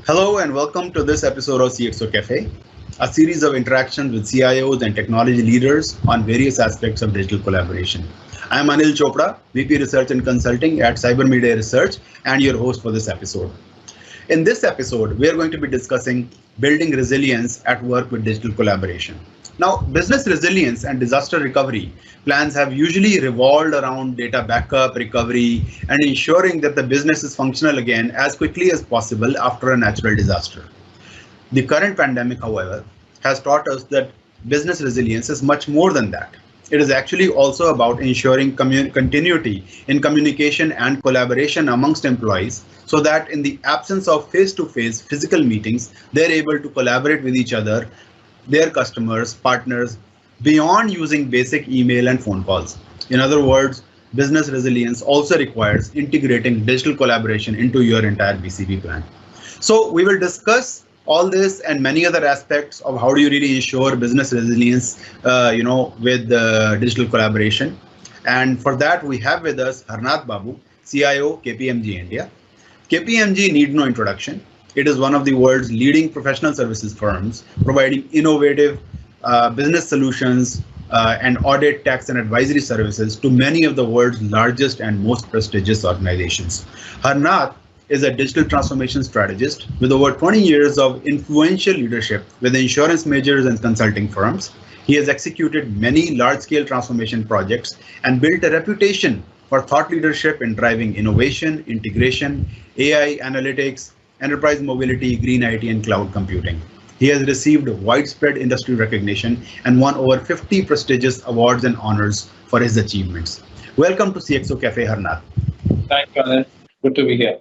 Hello and welcome to this episode of CXO Cafe, a series of interactions with CIOs and technology leaders on various aspects of digital collaboration. I am Anil Chopra, VP Research and Consulting at CyberMedia Research, and your host for this episode. In this episode, we are going to be discussing building resilience at work with digital collaboration. Now, business resilience and disaster recovery plans have usually revolved around data backup, recovery, and ensuring that the business is functional again as quickly as possible after a natural disaster. The current pandemic, however, has taught us that business resilience is much more than that. It is actually also about ensuring continuity in communication and collaboration amongst employees so that in the absence of face-to-face physical meetings, they're able to collaborate with each other, their customers, partners, beyond using basic email and phone calls. In other words, business resilience also requires integrating digital collaboration into your entire BCP plan. So we will discuss all this and many other aspects of how do you really ensure business resilience, with digital collaboration. And for that, we have with us Harnath Babu, CIO, KPMG India. KPMG need no introduction. It is one of the world's leading professional services firms, providing innovative business solutions and audit, tax, and advisory services to many of the world's largest and most prestigious organizations. Harnath is a digital transformation strategist with over 20 years of influential leadership with insurance majors and consulting firms. He has executed many large-scale transformation projects and built a reputation for thought leadership in driving innovation, integration, AI analytics, enterprise mobility, green IT, and cloud computing. He has received widespread industry recognition and won over 50 prestigious awards and honors for his achievements. Welcome to CXO Cafe, Harnath. Thank you, Anil. Good to be here.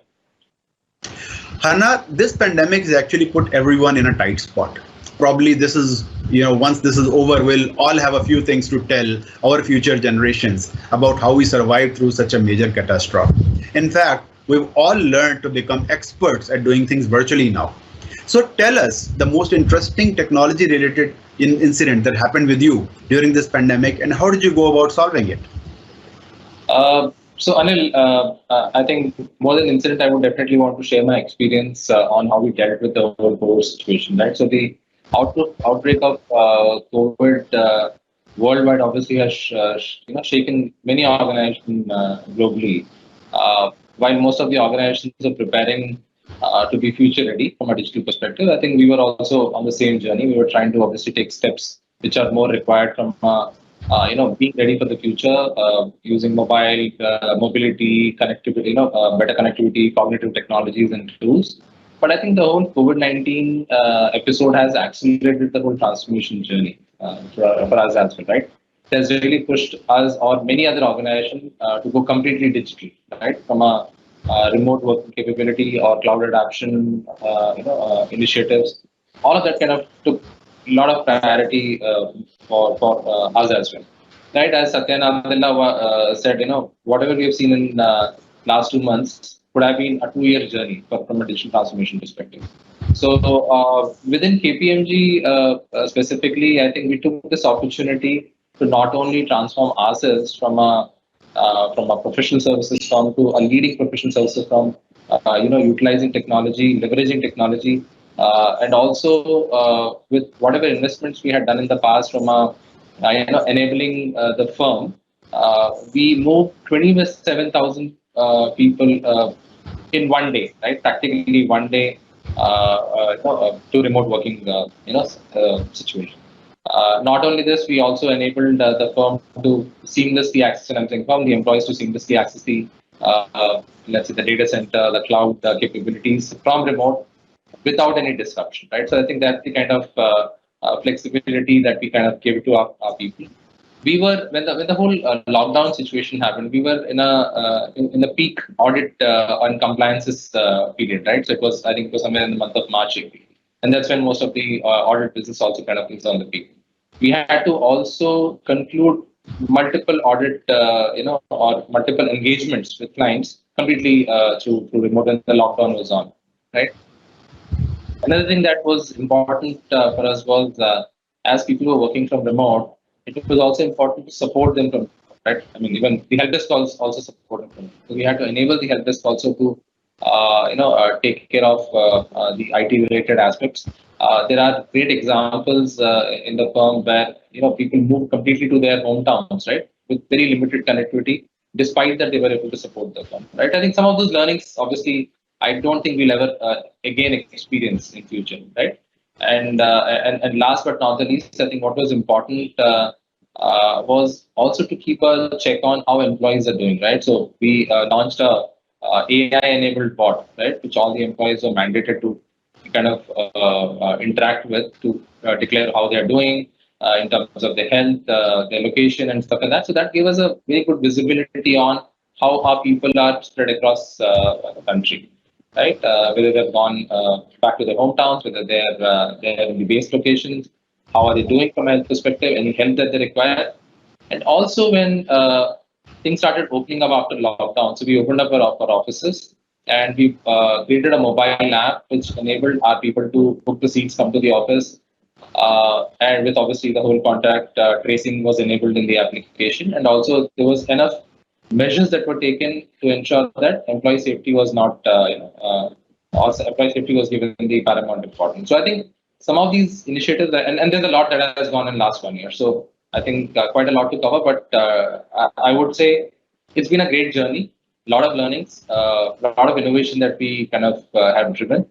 Harnath, this pandemic has actually put everyone in a tight spot. Probably this is, once this is over, we'll all have a few things to tell our future generations about how we survived through such a major catastrophe. In fact, we've all learned to become experts at doing things virtually now. So tell us the most interesting technology related incident that happened with you during this pandemic and how did you go about solving it? So Anil, I think more than incident, I would definitely want to share my experience on how we dealt with the whole COVID situation, right? So the outbreak of COVID worldwide obviously has shaken many organizations globally. While most of the organizations are preparing to be future ready from a digital perspective, I think we were also on the same journey. We were trying to obviously take steps which are more required from being ready for the future, using mobile mobility, connectivity, better connectivity, cognitive technologies and tools. But I think the whole COVID-19 episode has accelerated the whole transformation journey for us as well, right? It has really pushed us or many other organizations to go completely digital, right? From a remote working capability or cloud adoption, initiatives. All of that kind of took a lot of priority for us as well, right? As Satya Nadella said, whatever we have seen in last 2 months would have been a 2-year journey from a digital transformation perspective. So within KPMG specifically, I think we took this opportunity to not only transform ourselves from a professional services firm to a leading professional services firm, utilizing technology, leveraging technology, and also with whatever investments we had done in the past from enabling the firm, we moved 27,000 people in one day, right? Practically one day to remote working, situation. Not only this, we also enabled the firm to seamlessly access, and I'm saying firm, the employees to seamlessly access the, let's say, the data center, the cloud capabilities from remote without any disruption, right? So I think that's the kind of flexibility that we kind of gave to our people. We were when the whole lockdown situation happened. We were in the peak audit and compliances period, right? So I think it was somewhere in the month of March, April, and that's when most of the audit business also kind of is on the peak. We had to also conclude multiple audit, or multiple engagements with clients completely through remote when the lockdown was on, right? Another thing that was important for us was as people were working from remote, it was also important to support them from, right? I mean, even the help desk calls also support them from. So we had to enable the help desk also to take care of the IT related aspects. There are great examples in the firm where people move completely to their hometowns, right, with very limited connectivity, despite that they were able to support the firm, right. I think some of those learnings, obviously, I don't think we'll ever again experience in future, right. And last but not the least, I think what was important was also to keep a check on how employees are doing, right. So we launched a AI-enabled bot, right, which all the employees are mandated to kind of interact with to declare how they are doing in terms of their health, their location, and stuff like that. So that gave us a very good visibility on how our people are spread across the country, right? Whether they've gone back to their hometowns, whether they're in the base locations, how are they doing from a health perspective, any help that they require, and also when things started opening up after lockdown, so we opened up our offices and we created a mobile app which enabled our people to book the seats, come to the office, and with obviously the whole contact tracing was enabled in the application, and also there was enough measures that were taken to ensure that employee safety was not, also employee safety was given the paramount importance. So I think some of these initiatives, and there's a lot that has gone in last 1 year. So I think quite a lot to cover, but I would say it's been a great journey, a lot of learnings, a lot of innovation that we kind of have driven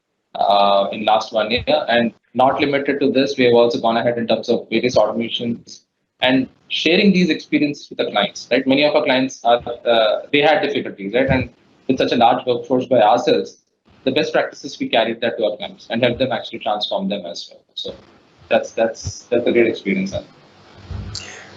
in last 1 year, and not limited to this, we have also gone ahead in terms of various automations and sharing these experiences with the clients, right? Many of our clients are, they had difficulties, right? And with such a large workforce by ourselves, the best practices we carried that to our clients and help them actually transform them as well. So that's a great experience.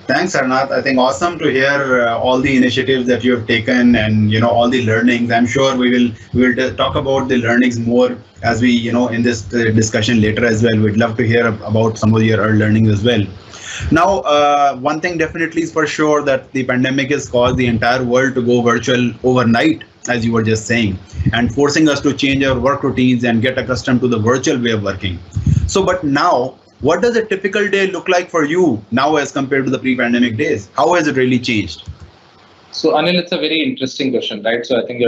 Thanks, Arnath. I think awesome to hear all the initiatives that you have taken and all the learnings. I'm sure we will talk about the learnings more as we in this discussion later as well. We'd love to hear about some of your learnings as well. Now, one thing definitely is for sure that the pandemic has caused the entire world to go virtual overnight, as you were just saying, and forcing us to change our work routines and get accustomed to the virtual way of working. So, but now, what does a typical day look like for you now as compared to the pre-pandemic days? How has it really changed? So, Anil, it's a very interesting question, right? So, I think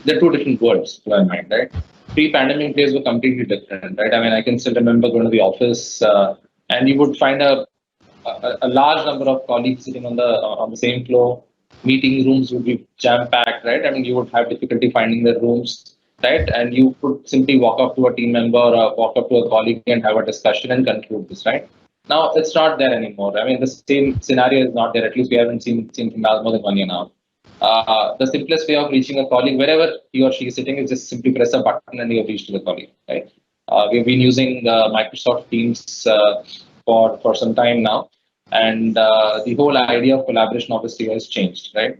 they're two different worlds to my mind, right? Pre-pandemic days were completely different, right? I mean, I can still remember going to the office, and you would find a large number of colleagues sitting on the same floor. Meeting rooms would be jam-packed, right? I mean, you would have difficulty finding the rooms, right? And you could simply walk up to a team member or walk up to a colleague and have a discussion and conclude this, right? Now it's not there anymore. I mean, the same scenario is not there. At least we haven't seen for more than 1 year now. The simplest way of reaching a colleague, wherever he or she is sitting, is just simply press a button and you have reached to the colleague, right? We've been using Microsoft Teams for some time now, and the whole idea of collaboration obviously has changed, right?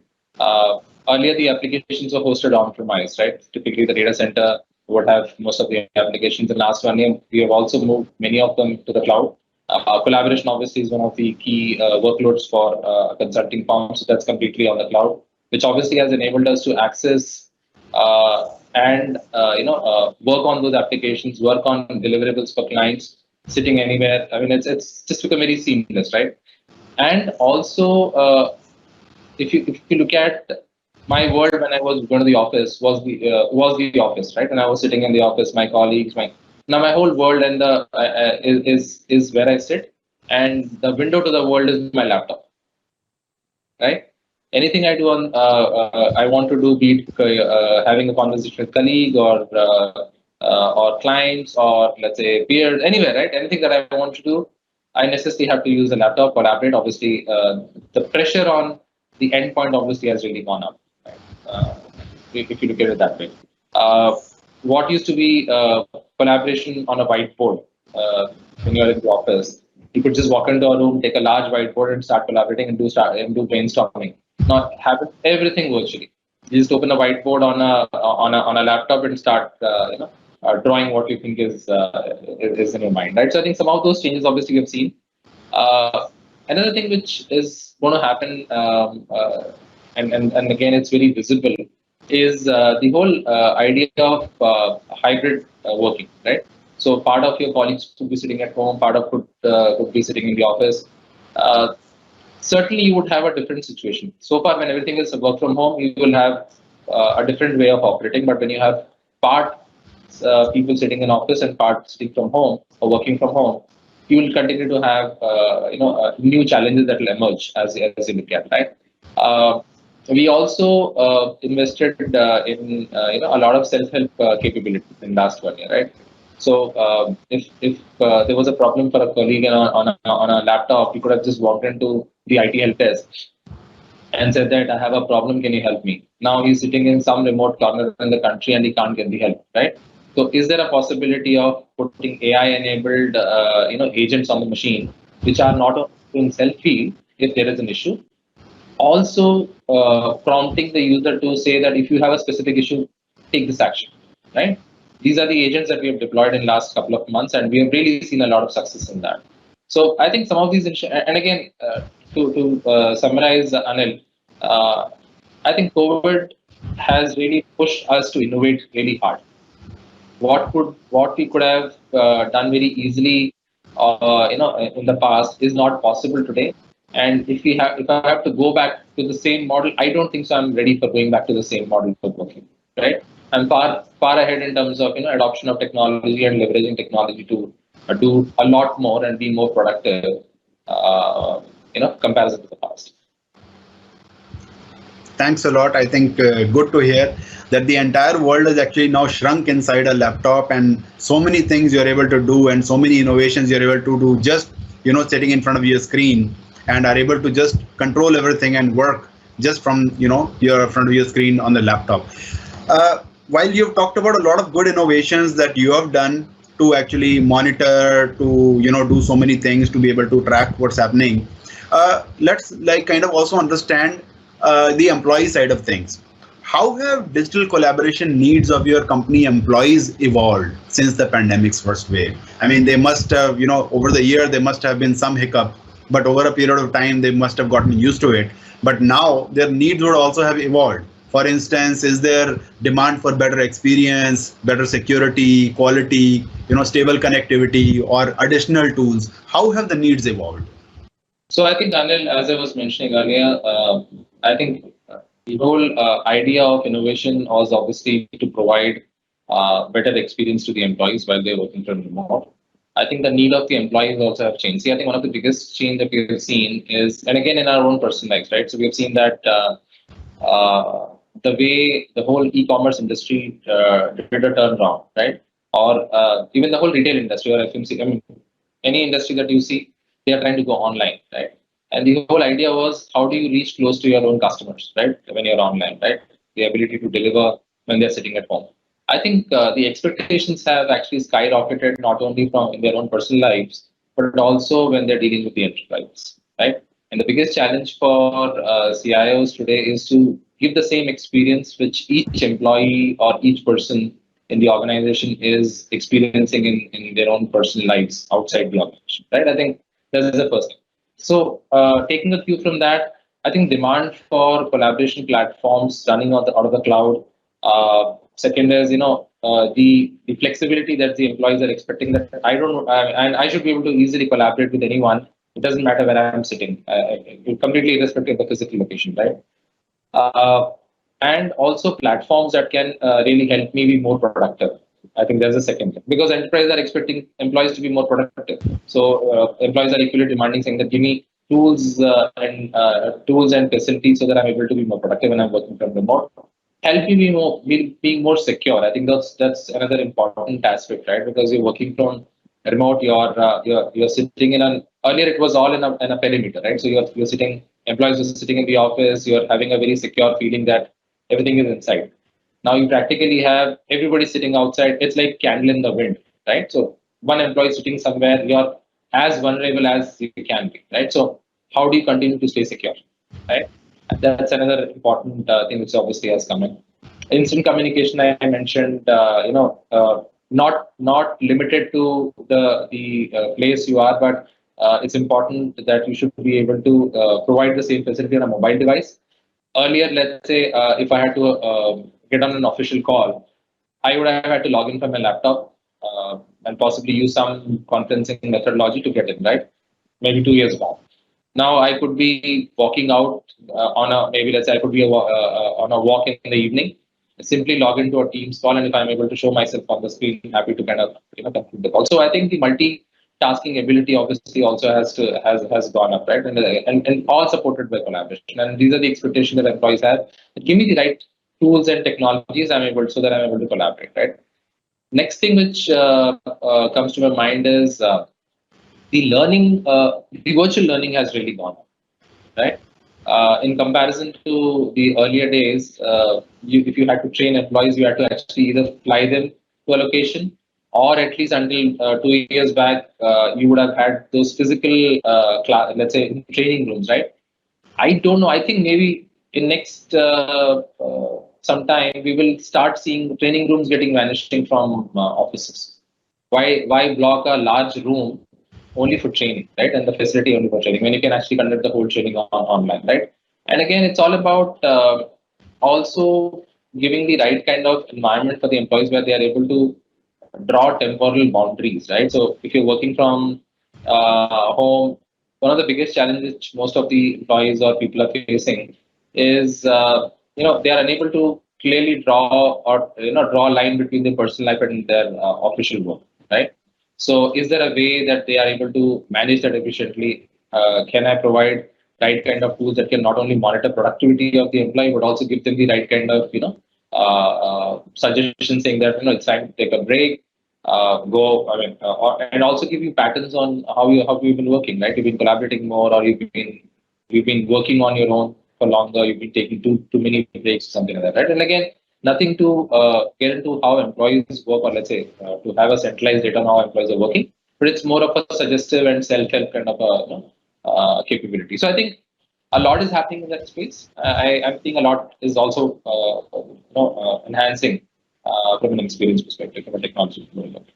Earlier, the applications were hosted on-premise, right? Typically, the data center would have most of the applications. In the last 1 year, we have also moved many of them to the cloud. Collaboration obviously is one of the key workloads for consulting firms. So that's completely on the cloud, which obviously has enabled us to access and work on those applications, work on deliverables for clients sitting anywhere. I mean, it's just become very seamless, right? And also, if you look at my world when I was going to the office was the office, right? And I was sitting in the office, my colleagues, now my whole world and the is where I sit, and the window to the world is my laptop, right? Anything I do I want to do, be it having a conversation with colleague or clients or let's say peers, anywhere, right? Anything that I want to do, I necessarily have to use a laptop, collaborate. Obviously, the pressure on the endpoint obviously has really gone up, right? If you look at it that way. What used to be collaboration on a whiteboard when you're in the office, you could just walk into a room, take a large whiteboard, and start collaborating and do brainstorming. Not have everything virtually. You just open a whiteboard on a laptop and start drawing what you think is in your mind, right? So I think some of those changes obviously we have seen. Another thing which is going to happen, and again it's very visible, is the whole idea of hybrid working, right? So part of your colleagues could be sitting at home, part of could be sitting in the office. Certainly, you would have a different situation. So far, when everything is work from home, you will have a different way of operating. But when you have part people sitting in office and part sitting from home or working from home, you will continue to have new challenges that will emerge as you look at, right? We also invested in a lot of self-help capabilities in last 1 year, right? So if there was a problem for a colleague on a laptop, you could have just walked into the IT help desk and said that I have a problem, can you help me? Now he's sitting in some remote corner in the country and he can't get the help, right? So is there a possibility of putting AI-enabled agents on the machine, which are not only doing self-heal if there is an issue, also prompting the user to say that if you have a specific issue, take this action, right? These are the agents that we have deployed in last couple of months, and we have really seen a lot of success in that. So I think some of these, and again, to summarize, Anil, I think COVID has really pushed us to innovate really hard. What we could have done very easily, in the past is not possible today. And if I have to go back to the same model, I don't think so. I'm ready for going back to the same model for working, right? I'm far ahead in terms of adoption of technology and leveraging technology to do a lot more and be more productive, comparison to the past. Thanks a lot. I think good to hear that the entire world is actually now shrunk inside a laptop, and so many things you're able to do and so many innovations you're able to do just sitting in front of your screen, and are able to just control everything and work just from your front of your screen on the laptop. While you've talked about a lot of good innovations that you have done to actually monitor, to do so many things to be able to track what's happening, let's kind of also understand the employee side of things. How have digital collaboration needs of your company employees evolved since the pandemic's first wave? I mean, they must have, over the year, there must have been some hiccup, but over a period of time, they must have gotten used to it. But now their needs would also have evolved. For instance, is there demand for better experience, better security, quality, stable connectivity, or additional tools? How have the needs evolved? So I think, Anil, as I was mentioning earlier, I think the whole idea of innovation was obviously to provide better experience to the employees while they're working from remote. I think the need of the employees also have changed. See, I think one of the biggest change that we have seen is, and again in our own personal lives, right? So we have seen that the way the whole e-commerce industry did a turnaround, right? Or even the whole retail industry or FMC, I mean, any industry that you see, they are trying to go online, right? And the whole idea was, how do you reach close to your own customers, right? When you're online, right? The ability to deliver when they're sitting at home. I think the expectations have actually skyrocketed, not only from in their own personal lives, but also when they're dealing with the enterprise, right? And the biggest challenge for CIOs today is to give the same experience which each employee or each person in the organization is experiencing in their own personal lives outside the organization, right? I think that's the first thing. So taking a cue from that, I think demand for collaboration platforms running out of the cloud. Second is, the flexibility that the employees are expecting, that and I should be able to easily collaborate with anyone. It doesn't matter where I'm sitting, completely irrespective of the physical location, right? And also platforms that can really help me be more productive. I think there's a second thing, because enterprises are expecting employees to be more productive. So employees are equally demanding, saying that give me tools and facilities so that I'm able to be more productive when I'm working from remote. Help me be being more secure. I think that's another important aspect, right? Because you're working from remote, you're sitting in an, earlier it was all in a perimeter, right? So you're sitting, employees are sitting in the office, you're having a very secure feeling that everything is inside. Now you practically have everybody sitting outside. It's like candle in the wind, right? So one employee sitting somewhere, you're as vulnerable as you can be, right? So how do you continue to stay secure, right? That's another important thing which obviously has come in. Instant communication, I mentioned, not limited to the place you are, but it's important that you should be able to provide the same facility on a mobile device. Earlier, let's say if I had to get on an official call, I would have had to log in from my laptop and possibly use some conferencing methodology to get in, right? Maybe 2 years back. Now I could be walking out maybe let's say I could be on a walk in the evening, simply log into a Teams call, and if I'm able to show myself on the screen, happy to kind of complete the call. So I think the multitasking ability obviously also has gone up, right? And all supported by collaboration. And these are the expectations that employees have. Give me the right tools and technologies so that I'm able to collaborate, right? Next thing which comes to my mind is the virtual learning has really gone up, right? In comparison to the earlier days, if you had to train employees, you had to actually either fly them to a location, or at least until 2 years back, you would have had those physical, let's say, training rooms, right? I don't know. I think maybe in next some time we will start seeing training rooms getting vanishing from offices. Why block a large room only for training, right? And the facility only for training when you can actually conduct the whole training online, right? And again, it's all about also giving the right kind of environment for the employees where they are able to draw temporal boundaries, right? So if you're working from home, one of the biggest challenges which most of the employees or people are facing is they are unable to clearly draw a line between their personal life and their official work, right? So is there a way that they are able to manage that efficiently? Can I provide right kind of tools that can not only monitor productivity of the employee but also give them the right kind of suggestions saying that it's time to take a break, and also give you patterns on how you've been working, right? You've been collaborating more, or you've been working on your own for longer. You've been taking too many breaks, something like that, right? And again, nothing to get into how employees work, or let's say to have a centralized data on how employees are working, but it's more of a suggestive and self-help kind of a capability. So I think a lot is happening in that space. I'm seeing a lot is also enhancing from an experience perspective, from a technology perspective.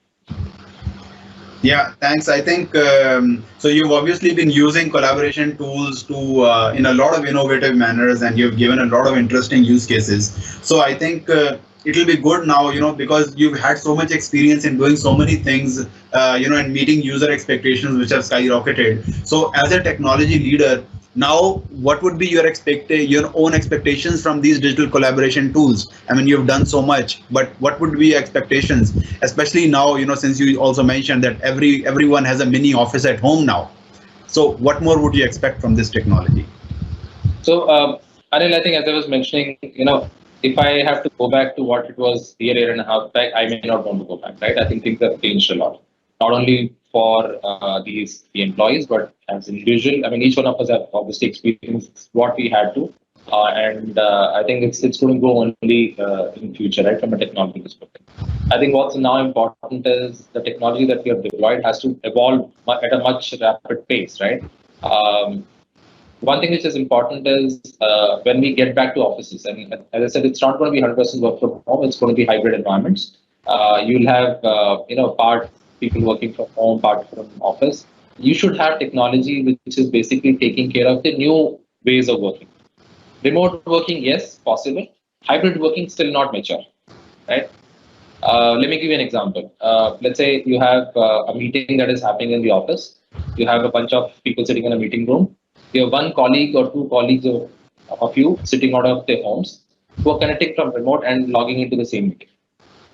Yeah, thanks. I think so. You've obviously been using collaboration tools to in a lot of innovative manners, and you've given a lot of interesting use cases. So I think it'll be good now, because you've had so much experience in doing so many things, and meeting user expectations which have skyrocketed. So as a technology leader, now what would be your own expectations from these digital collaboration tools? I mean, you've done so much, but what would be your expectations, especially now, since you also mentioned that everyone has a mini office at home now. So what more would you expect from this technology? So Anil, I think as I was mentioning, if I have to go back to what it was a year and a half back, I may not want to go back, right? I think things have changed a lot, not only for the employees, but as individual. I mean, each one of us have obviously experienced what we had to, and I think it's going to go only in future, right? From a technology perspective, I think what's now important is the technology that we have deployed has to evolve at a much rapid pace, right? One thing which is important is when we get back to offices. I mean, as I said, it's not going to be 100% work from home. It's going to be hybrid environments. You'll have part people working from home, part from office. You should have technology which is basically taking care of the new ways of working. Remote working, yes, possible. Hybrid working, still not mature, right? Let me give you an example. Let's say you have a meeting that is happening in the office. You have a bunch of people sitting in a meeting room. You have one colleague or two colleagues of you sitting out of their homes who are connecting from remote and logging into the same meeting.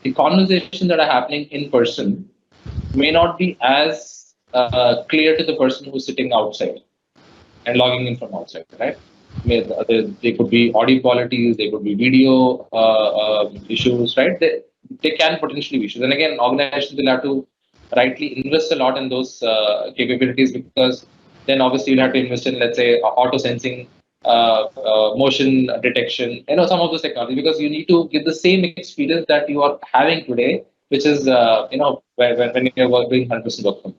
The conversations that are happening in person may not be as clear to the person who's sitting outside and logging in from outside, right? They could be audio qualities, they could be video issues, right? They can potentially be issues. And again, organizations will have to rightly invest a lot in those capabilities, because then obviously you'll have to invest in, let's say, auto sensing, motion detection, some of those technology, because you need to give the same experience that you are having today, which is, when you're doing 100% work from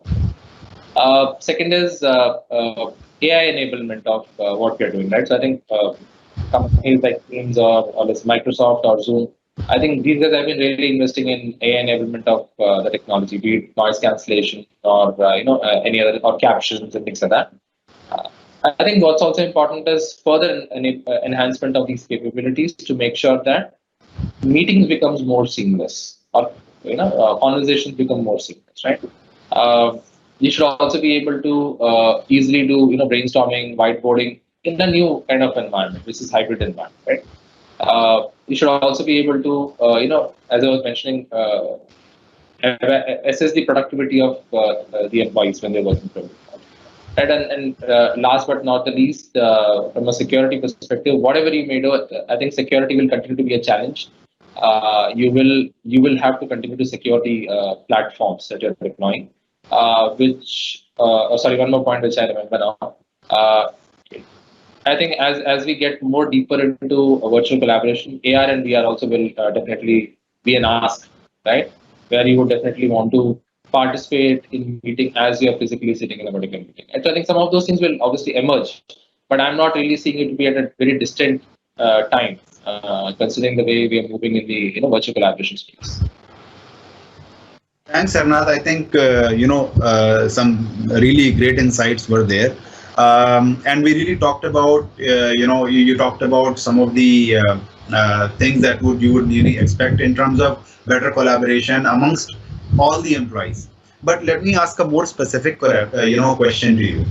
home. Second is AI enablement of what we are doing, right? So I think companies like Teams or Microsoft or Zoom, I think these guys have been really investing in AI enablement of the technology, be it noise cancellation or any other, or captions and things like that. I think what's also important is further enhancement of these capabilities to make sure that meetings becomes more seamless, or conversations become more seamless, right? you should also be able to easily do brainstorming, whiteboarding in a new kind of environment, which is hybrid environment, right? You should also be able to as I was mentioning, assess the productivity of the employees when they're working from home. Right, and last but not the least, from a security perspective, whatever you may do, I think security will continue to be a challenge. You will have to continue to secure the platforms that you're deploying. Sorry, one more point which I remember now. I think as we get more deeper into virtual collaboration, AR and VR also will definitely be an ask, right? Where you would definitely want to participate in meeting as you are physically sitting in a particular meeting. And so I think some of those things will obviously emerge, but I'm not really seeing it to be at a very distant time, considering the way we are moving in the virtual collaboration space. Thanks, Arnath. I think some really great insights were there, and we really talked about you talked about some of the things that you would really expect in terms of better collaboration amongst all the employees. But let me ask a more specific question to you.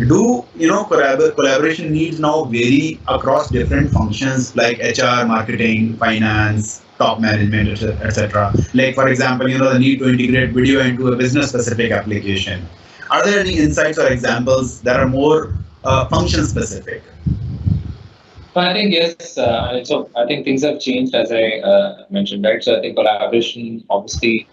Do collaboration needs now vary across different functions like HR, marketing, finance, top management, etc.? Like for example, the need to integrate video into a business specific application. Are there any insights or examples that are more function specific? So I think yes. So I think things have changed as I mentioned, right? So I think collaboration, obviously,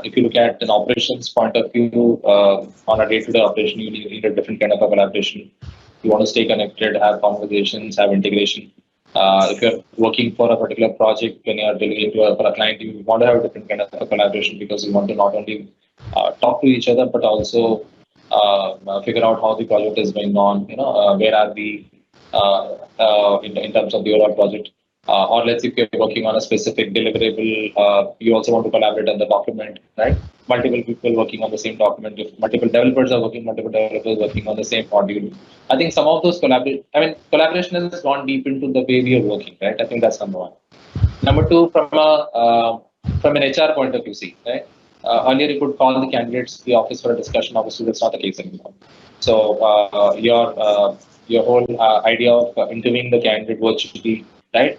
if you look at an operations point of view, on a day-to-day operation, you need a different kind of a collaboration. You want to stay connected, have conversations, have integration. If you're working for a particular project, when you're delivering for a client, you want to have a different kind of a collaboration because you want to not only talk to each other, but also figure out how the project is going on. Where are we in terms of the overall project? Or let's say if you're working on a specific deliverable, you also want to collaborate on the document, right? Multiple people working on the same document. If multiple developers are working, multiple developers working on the same module. I think some of those collaboration has gone deep into the way we are working, right? I think that's number one. Number two, from an HR point of view, see, right? Earlier you could call the candidates to the office for a discussion. Obviously, that's not the case anymore. So your whole idea of interviewing the candidate virtually, right?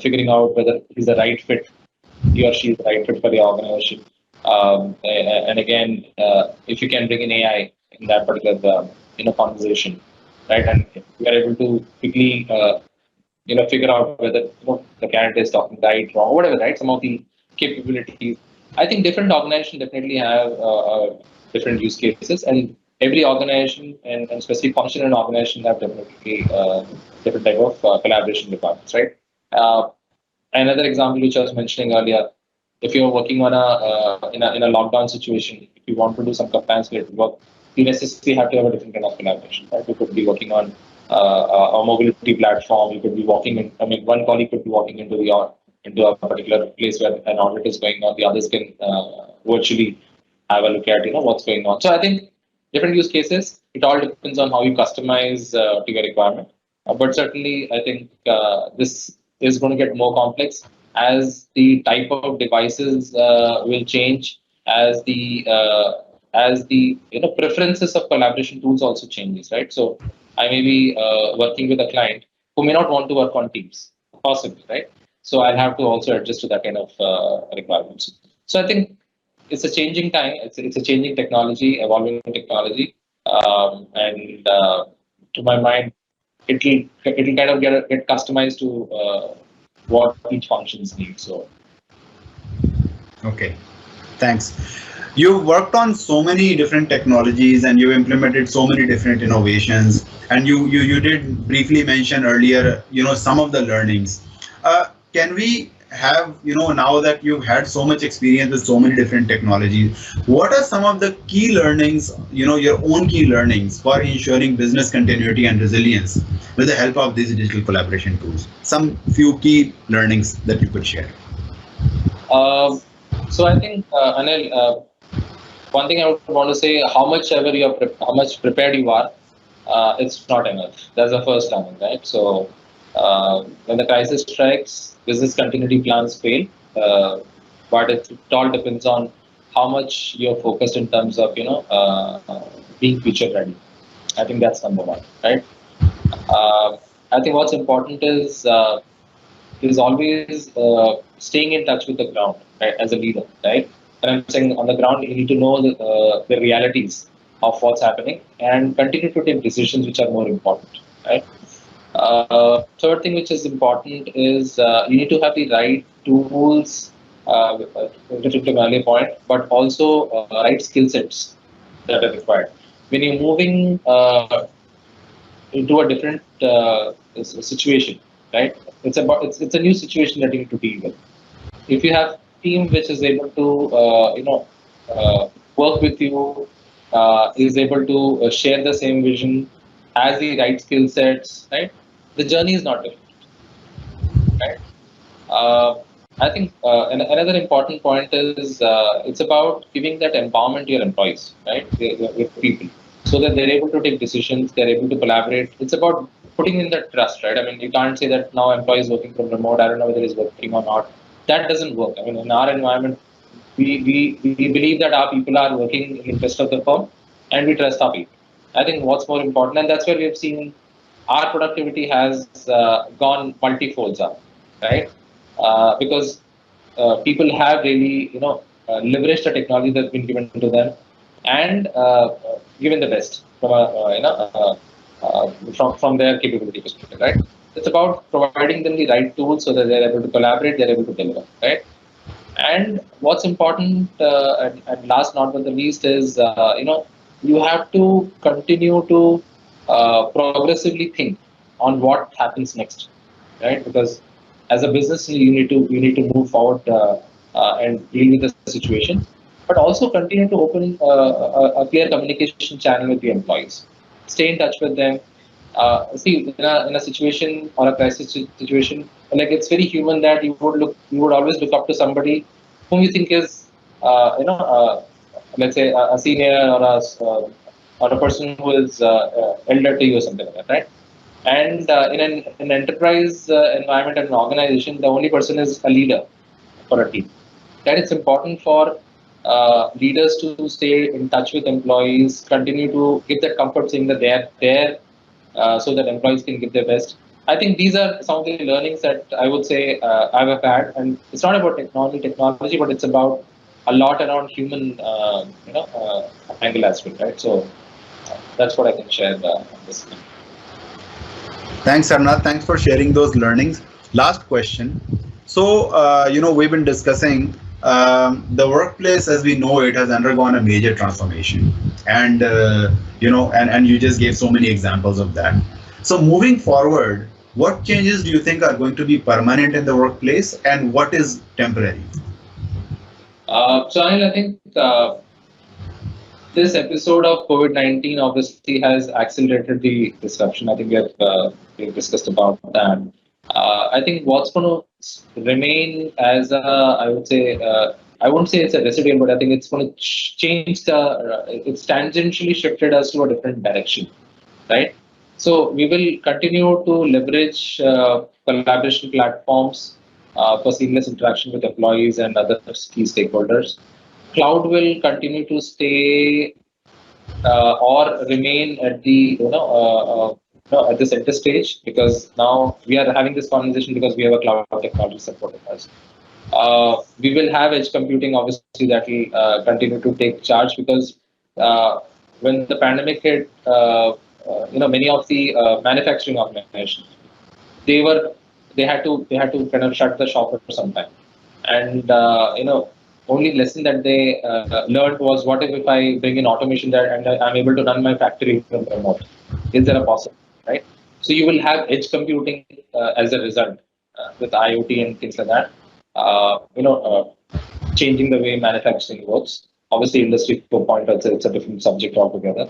Figuring out whether he's the right fit, he or she is the right fit for the organization. And again, if you can bring in AI in that particular conversation, right, and we are able to quickly figure out whether the candidate is talking right, wrong, whatever, right? Some of the capabilities. I think different organizations definitely have different use cases, and every organization and specific function in an organization have definitely different type of collaboration requirements, right? Another example which I was mentioning earlier, if you're working on in a lockdown situation, if you want to do some compliance related work, you necessarily have to have a different kind of collaboration, right? You could be working on a mobility platform. You could be walking in. I mean, one colleague could be walking into a particular place where an audit is going on. The others can virtually have a look at what's going on. So I think different use cases. It all depends on how you customize to your requirement. But certainly, I think this is going to get more complex as the type of devices will change, as the preferences of collaboration tools also changes, right? So I may be working with a client who may not want to work on Teams, possibly, right? So I'll have to also adjust to that kind of requirements. So I think it's a changing time. It's a changing technology, evolving technology, and to my mind, it'll kind of get customized to what each functions need. So. Okay, thanks. You've worked on so many different technologies and you implemented so many different innovations. And you did briefly mention earlier, some of the learnings. Can we have, now that you've had so much experience with so many different technologies, what are some of the key learnings, your own key learnings for ensuring business continuity and resilience with the help of these digital collaboration tools? Some few key learnings that you could share. So I think, Anil, one thing I would want to say, how much prepared you are, it's not enough. That's the first learning, right? So when the crisis strikes, business continuity plans fail, but it all depends on how much you're focused in terms of being future ready. I think that's number one, right? I think what's important is always staying in touch with the ground, right, as a leader, right? And I'm saying on the ground, you need to know the realities of what's happening and continue to take decisions which are more important, right? Third thing which is important is you need to have the right tools, related to my earlier point, but also right skill sets that are required. When you're moving into a different situation, right? It's a new situation that you need to deal with. If you have a team which is able to work with you, is able to share the same vision, has the right skill sets, right? The journey is not different, right? Uh, I think another important point is it's about giving that empowerment to your employees, right? Your people, so that they're able to take decisions, they're able to collaborate. It's about putting in that trust, right? I mean, you can't say that now employee is working from remote. I don't know whether he's working or not. That doesn't work. I mean, in our environment, we believe that our people are working in the interest of the firm, and we trust our people. I think what's more important, and that's where we have seen our productivity has gone multifolds up, right? Because people have really, leveraged the technology that's been given to them and given the best from from their capability perspective, right? It's about providing them the right tools so that they're able to collaborate, they're able to deliver, right? And what's important, and last not but the least, is you have to continue to progressively think on what happens next, right? Because as a business, you need to move forward and deal with the situation, but also continue to open a clear communication channel with the employees. Stay in touch with them. See, in a situation or a crisis situation, like it's very human that you would always look up to somebody whom you think is, let's say a senior or a person who is elder to you or something like that, right? And in an enterprise environment and an organization, the only person is a leader for a team. That it's important for leaders to stay in touch with employees, continue to give that comfort, saying that they are there so that employees can give their best. I think these are some of the learnings that I would say I've had, and it's not about technology, but it's about a lot around human, angle as well, right? So that's what I can share on this. Thanks, Sarnath. Thanks for sharing those learnings. Last question. So, we've been discussing the workplace as we know it has undergone a major transformation, and and you just gave so many examples of that. So, moving forward, what changes do you think are going to be permanent in the workplace, and what is temporary? So, Anil, I think this episode of COVID-19 obviously has accelerated the disruption. I think we've discussed about that. I think what's going to remain as I would say, I won't say it's a residual, but I think it's going to change it's tangentially shifted us to a different direction, right? So we will continue to leverage collaboration platforms for seamless interaction with employees and other key stakeholders. Cloud will continue to stay or remain at the at the center stage, because now we are having this conversation because we have a cloud technology supporting us. We will have edge computing, obviously, that will continue to take charge, because when the pandemic hit, many of the manufacturing organizations, they had to kind of shut the shop for some time, and only lesson that they learned was, what if I bring in automation there and I'm able to run my factory from remote? Is there a possibility, right? So you will have edge computing as a result with IoT and things like that. Changing the way manufacturing works. Obviously, Industry 4.0, it's a different subject altogether.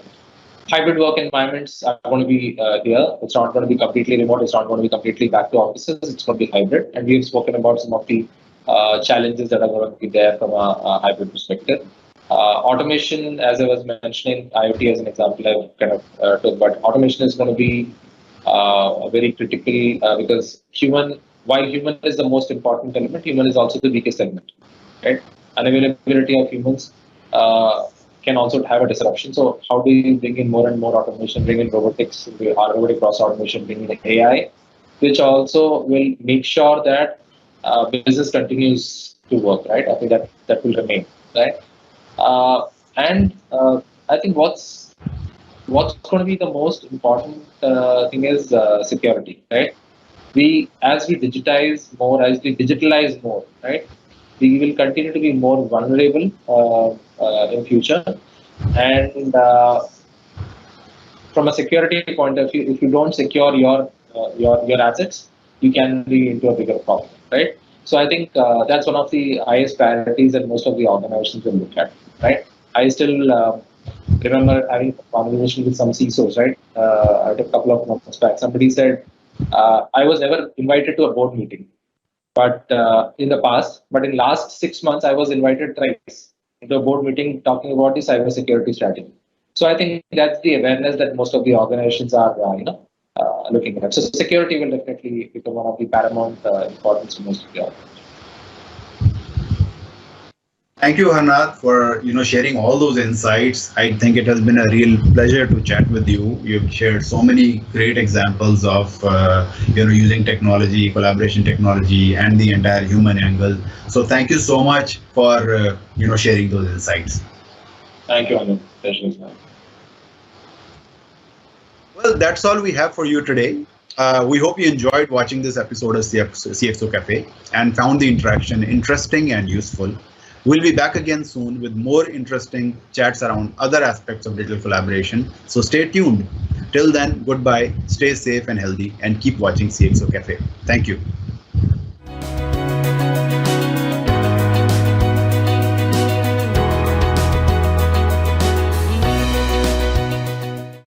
Hybrid work environments are going to be here. It's not going to be completely remote. It's not going to be completely back to offices. It's going to be hybrid. And we've spoken about some of the challenges that are going to be there from a hybrid perspective. Automation, as I was mentioning, IoT as an example, I've kind of took, but automation is going to be very critical because while human is the most important element, human is also the weakest element, right? unavailability of humans can also have a disruption. So how do you bring in more and more automation, bring in robotics, robotic process automation, bring in AI, which also will make sure that business continues to work, right? I think that will remain, right? And I think what's going to be the most important thing is security, right? As we digitize more, as we digitalize more, right? We will continue to be more vulnerable in future, and from a security point of view, if you don't secure your assets, you can be into a bigger problem, right? So I think that's one of the highest priorities that most of the organizations will look at, right? I still remember having a conversation with some CISOs, right? A couple of months back, somebody said, I was never invited to a board meeting, but in the past, but in last 6 months, I was invited thrice into a board meeting talking about the cybersecurity strategy. So I think that's the awareness that most of the organizations are, looking at. So security will definitely become one of the paramount importance to most of the organizations. Thank you, Harnath, for sharing all those insights. I think it has been a real pleasure to chat with you. You've shared so many great examples of using technology, collaboration technology, and the entire human angle. So thank you so much for sharing those insights. Thank you, Anu. Pleasure is mine. Well, that's all we have for you today. We hope you enjoyed watching this episode of CXO Cafe and found the interaction interesting and useful. We'll be back again soon with more interesting chats around other aspects of digital collaboration. So stay tuned. Till then, goodbye, stay safe and healthy, and keep watching CXO Cafe. Thank you.